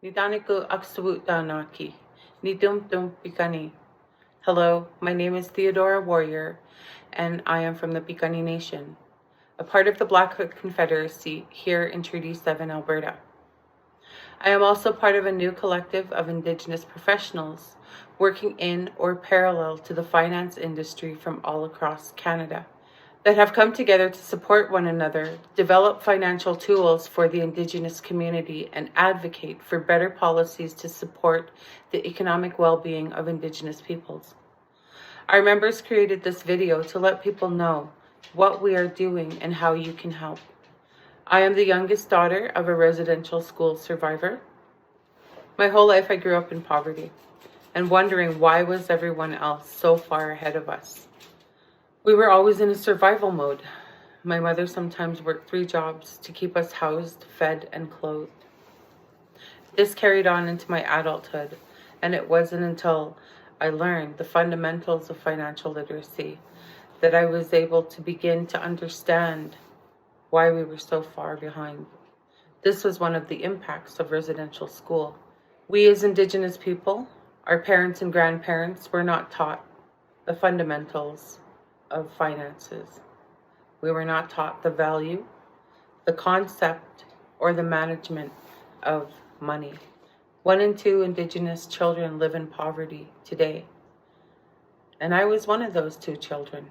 Nidaniku Aksubutanaki. Nidum Pikani. Hello, my name is Theodora Warrior, and I am from the Pikani Nation, a part of the Blackfoot Confederacy here in Treaty 7, Alberta. I am also part of a new collective of Indigenous professionals working in or parallel to the finance industry from all across Canada that have come together to support one another, develop financial tools for the Indigenous community, and advocate for better policies to support the economic well-being of Indigenous peoples. Our members created this video to let people know what we are doing and how you can help. I am the youngest daughter of a residential school survivor. My whole life I grew up in poverty and wondering why was everyone else so far ahead of us. We were always in a survival mode. My mother sometimes worked 3 jobs to keep us housed, fed, and clothed. This carried on into my adulthood, and it wasn't until I learned the fundamentals of financial literacy that I was able to begin to understand why we were so far behind. This was one of the impacts of residential school. We as Indigenous people, our parents and grandparents, were not taught the fundamentals of finances. We were not taught the value, the concept, or the management of money. 1 in 2 Indigenous children live in poverty today, and I was one of those 2 children.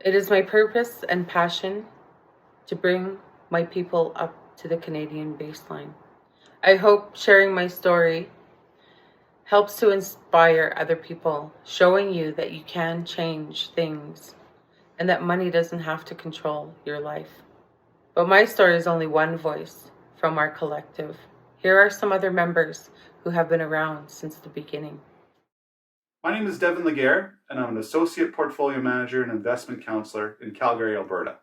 It is my purpose and passion to bring my people up to the Canadian baseline. I hope sharing my story helps to inspire other people, showing you that you can change things and that money doesn't have to control your life. But my story is only one voice from our collective. Here are some other members who have been around since the beginning. My name is Devin Laguerre, and I'm an Associate Portfolio Manager and Investment Counselor in Calgary, Alberta.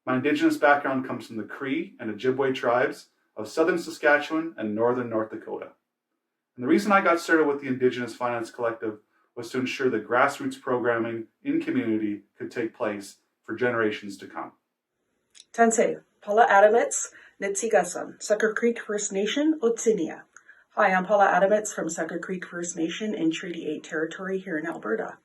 My Indigenous background comes from the Cree and Ojibwe tribes of southern Saskatchewan and northern North Dakota. And the reason I got started with the Indigenous Finance Collective was to ensure that grassroots programming in community could take place for generations to come. Tansei, Paula Adamitz, Nitsigasan, Sucker Creek First Nation, Otsinia. Hi, I'm Paula Adamitz from Sucker Creek First Nation in Treaty 8 territory here in Alberta.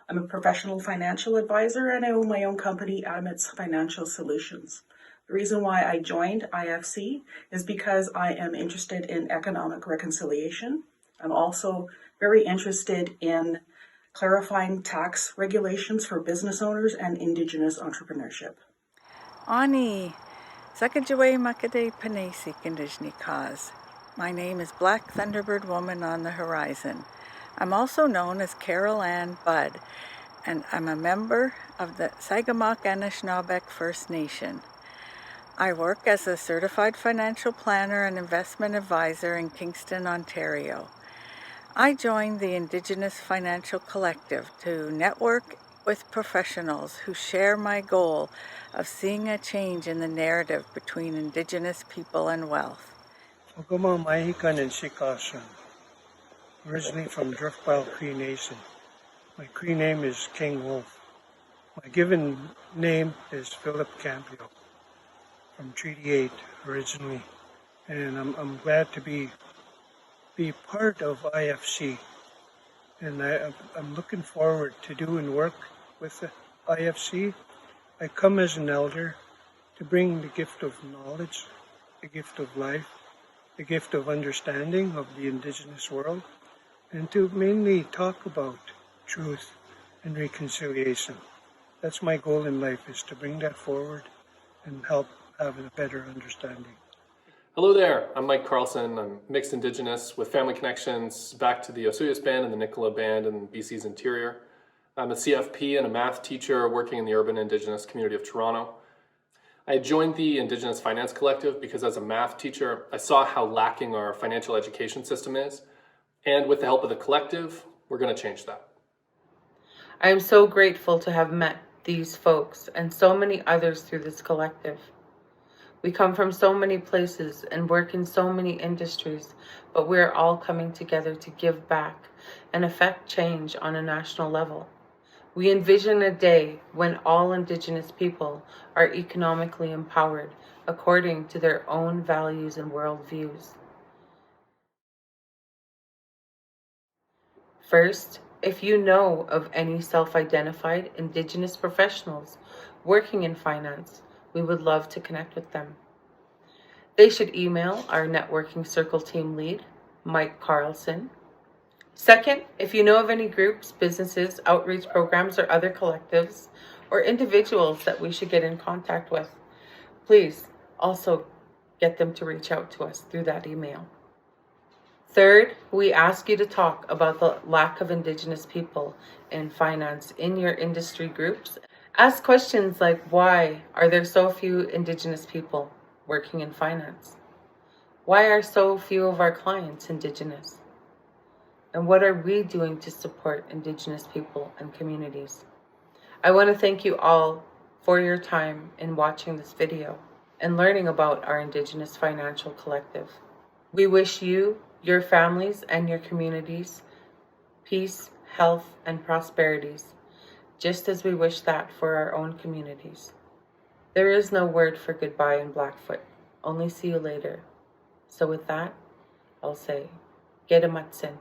I'm a professional financial advisor and I own my own company, Adamitz Financial Solutions. The reason why I joined IFC is because I am interested in economic reconciliation. I'm also very interested in clarifying tax regulations for business owners and Indigenous entrepreneurship. Ani, Sakajaway Makade Panesi Kandishni Kaz. My name is Black Thunderbird Woman on the Horizon. I'm also known as Carol Ann Budd, and I'm a member of the Sagamak Anishinaabeg First Nation. I work as a certified financial planner and investment advisor in Kingston, Ontario. I joined the Indigenous Financial Collective to network with professionals who share my goal of seeing a change in the narrative between Indigenous people and wealth. Oguma Mahikan and Shikashan, originally from Driftwell Cree Nation. My Cree name is King Wolf. My given name is Philip Campio from Treaty 8 originally, and I'm glad to be part of IFC, and I'm looking forward to doing work with the IFC. I come as an elder to bring the gift of knowledge, the gift of life, the gift of understanding of the Indigenous world, and to mainly talk about truth and reconciliation. That's my goal in life, is to bring that forward and help have a better understanding. Hello there, I'm Mike Carlson. I'm mixed Indigenous with family connections back to the Osuyas Band and the Nicola Band in BC's interior. I'm a CFP and a math teacher working in the urban Indigenous community of Toronto. I joined the Indigenous Finance Collective because as a math teacher, I saw how lacking our financial education system is. And with the help of the collective, we're going to change that. I am so grateful to have met these folks and so many others through this collective. We come from so many places and work in so many industries, but we're all coming together to give back and affect change on a national level. We envision a day when all Indigenous people are economically empowered according to their own values and worldviews. First, if you know of any self-identified Indigenous professionals working in finance, we would love to connect with them. They should email our networking circle team lead, Mike Carlson. Second, if you know of any groups, businesses, outreach programs, or other collectives or individuals that we should get in contact with, please also get them to reach out to us through that email. Third, we ask you to talk about the lack of Indigenous people in finance in your industry groups. Ask questions like, why are there so few Indigenous people working in finance? Why are so few of our clients Indigenous? And what are we doing to support Indigenous people and communities? I want to thank you all for your time in watching this video and learning about our Indigenous Financial Collective. We wish you, your families, and your communities peace, health, and prosperities, just as we wish that for our own communities. There is no word for goodbye in Blackfoot, only see you later. So with that, I'll say, Gedamatsin.